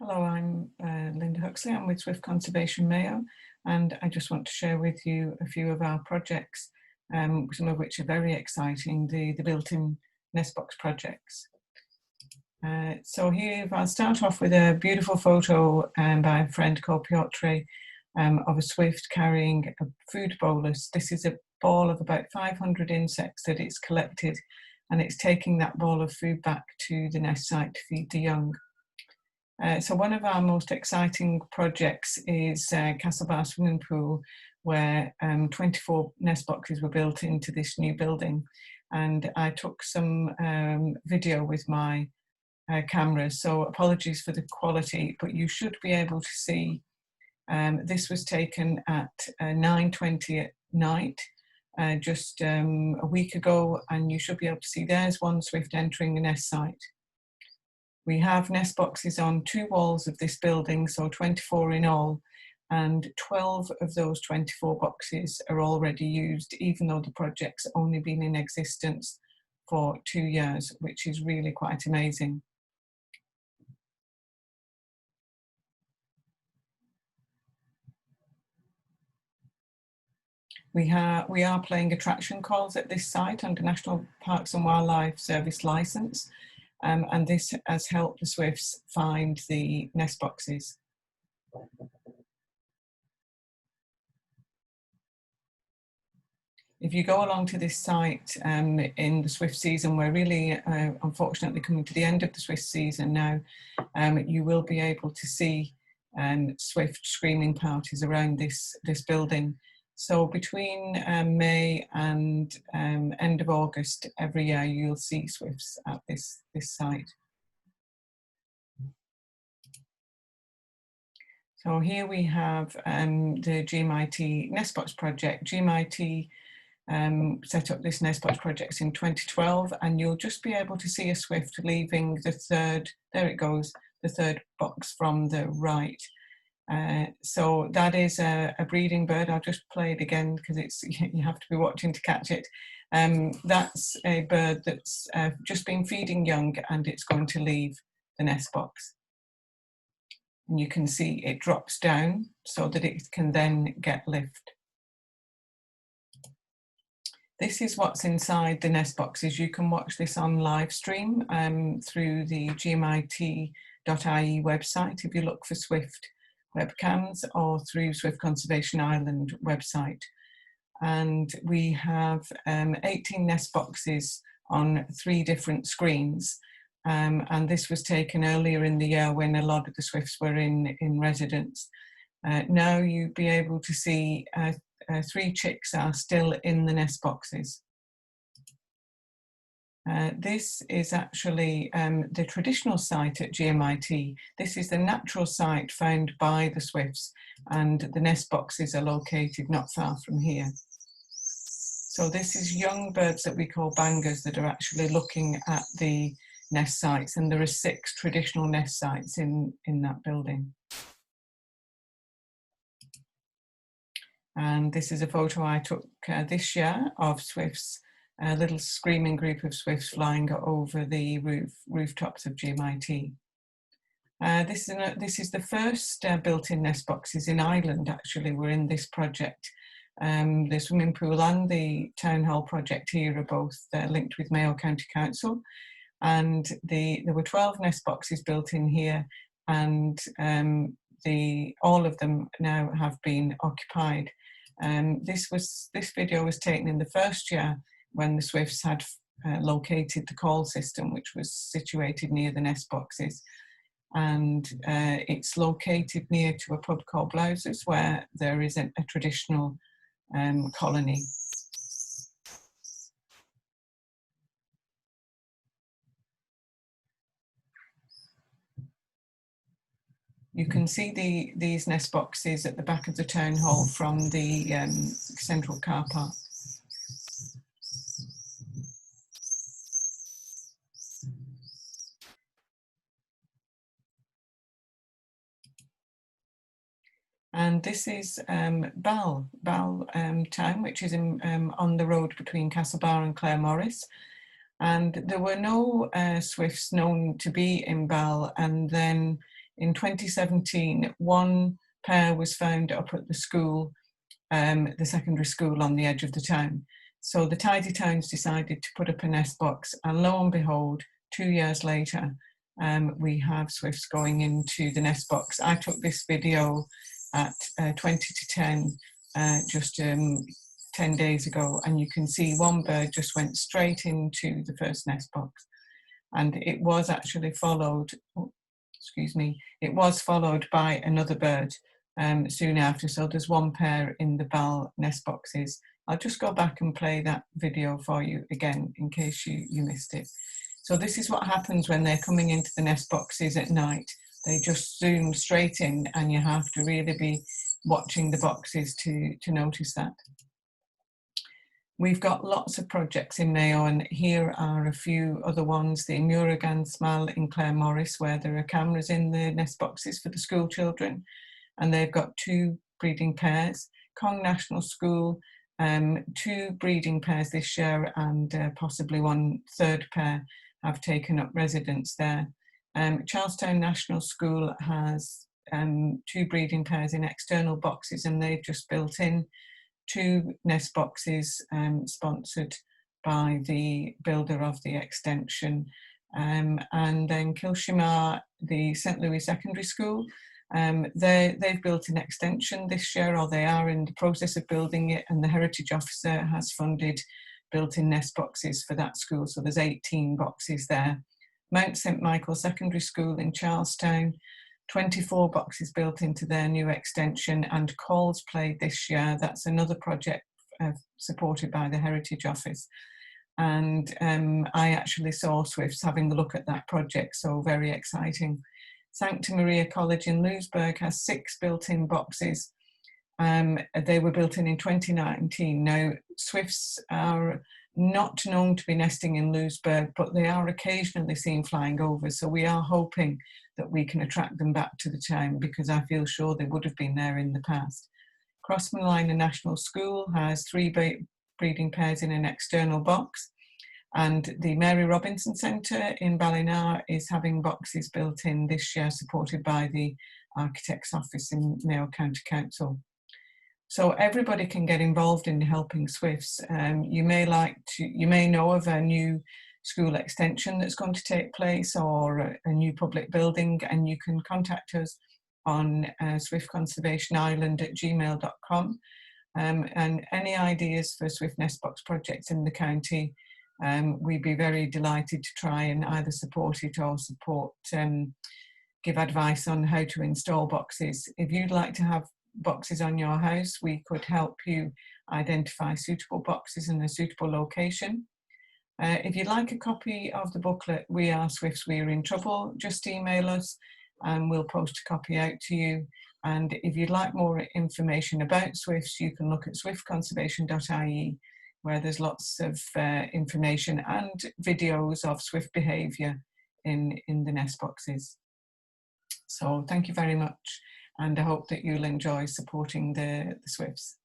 Hello, I'm Linda Huxley. I'm with Swift Conservation Mayo, and I just want to share with you a few of our projects, some of which are very exciting, the built-in nest box projects. So here I'll start off with a beautiful photo by a friend called Piotr of a swift carrying a food bolus. This is a ball of about 500 insects that it's collected, and it's taking that ball of food back to the nest site to feed the young. So one of our most exciting projects is Castlebar Swimming Pool, where 24 nest boxes were built into this new building. And I took some video with my camera, so apologies for the quality, but you should be able to see this was taken at 9:20 at night, just a week ago, and you should be able to see there's one swift entering the nest site. We have nest boxes on 2 walls of this building, so 24 in all, and 12 of those 24 boxes are already used, even though the project's only been in existence for 2 years, which is really quite amazing. We are playing attraction calls at this site under National Parks and Wildlife Service licence, and this has helped the swifts find the nest boxes. If you go along to this site in the swift season, we're really unfortunately coming to the end of the swift season now, you will be able to see swift screaming parties around this building. So between May and end of August every year, you'll see swifts at this site. So here we have the GMIT Nestbox project. GMIT set up this Nestbox project in 2012, and you'll just be able to see a swift leaving the third, there it goes, the third box from the right. So that is a breeding bird. I'll just play it again because it's you have to be watching to catch it. That's a bird that's just been feeding young, and it's going to leave the nest box. And you can see it drops down so that it can then get lift. This is what's inside the nest boxes. You can watch this on live stream through the gmit.ie website if you look for Swift webcams, or through Swift Conservation Ireland website. And we have 18 nest boxes on 3 different screens. And this was taken earlier in the year when a lot of the swifts were in residence. Now you'll be able to see 3 chicks are still in the nest boxes. This is actually the traditional site at GMIT. This is the natural site found by the swifts, and the nest boxes are located not far from here. So this is young birds that we call bangers that are actually looking at the nest sites, and there are 6 traditional nest sites in that building. And this is a photo I took this year of swifts, a little screaming group of swifts flying over the rooftops of GMIT. This is the first built-in nest boxes in Ireland. Actually, we're in this project. The swimming pool and the town hall project here are both linked with Mayo County Council, and there were 12 nest boxes built in here, and all of them now have been occupied. This video was taken in the first year when the swifts had located the call system, which was situated near the nest boxes, and it's located near to a pub called Blouses, where there is a traditional colony. You can see these nest boxes at the back of the town hall from the central car park. And this is Bal town, which is on the road between Castlebar and Claremorris. And there were no swifts known to be in Bal, and then in 2017, one pair was found up at the school, the secondary school on the edge of the town. So the Tidy Towns decided to put up a nest box, and lo and behold, 2 years later, we have swifts going into the nest box. I took this video at 20 to 10, just 10 days ago, and you can see one bird just went straight into the first nest box. And it was actually followed, it was followed by another bird soon after. So there's one pair in the Bal nest boxes. I'll just go back and play that video for you again in case you missed it. So this is what happens when they're coming into the nest boxes at night. They just zoom straight in, and you have to really be watching the boxes to notice that. We've got lots of projects in Mayo, and here are a few other ones. The Murugan Small in Clare Morris, where there are cameras in the nest boxes for the school children, and they've got 2 breeding pairs. Cong National School, 2 breeding pairs this year, and possibly one third pair have taken up residence there. Charlestown National School has 2 breeding pairs in external boxes, and they've just built in 2 nest boxes sponsored by the builder of the extension. And then Kilshimar, the St. Louis Secondary School, they've built an extension this year, or they are in the process of building it, and the Heritage Officer has funded built-in nest boxes for that school. So there's 18 boxes there. Mount St. Michael Secondary School in Charlestown, 24 boxes built into their new extension, and Calls Played this year. That's another project supported by the Heritage Office. And I actually saw swifts having a look at that project, so very exciting. Sancta Maria College in Lewisburg has 6 built-in boxes. They were built in 2019. Now, swifts are not known to be nesting in Lewisburg, but they are occasionally seen flying over. So we are hoping that we can attract them back to the town, because I feel sure they would have been there in the past. Crossmolina National School has 3 breeding pairs in an external box. And the Mary Robinson Centre in Ballina is having boxes built in this year, supported by the Architect's Office in Mayo County Council. So everybody can get involved in helping swifts. You may know of a new school extension that's going to take place, or a new public building, and you can contact us on swiftconservationisland@gmail.com. And any ideas for swift nest box projects in the county, we'd be very delighted to try and either support it or give advice on how to install boxes. If you'd like to have boxes on your house, we could help you identify suitable boxes in a suitable location. If you'd like a copy of the booklet, We Are Swifts, We Are in Trouble, just email us and we'll post a copy out to you. And if you'd like more information about swifts, you can look at swiftconservation.ie, where there's lots of information and videos of swift behaviour in the nest boxes. So thank you very much, and I hope that you'll enjoy supporting the swifts.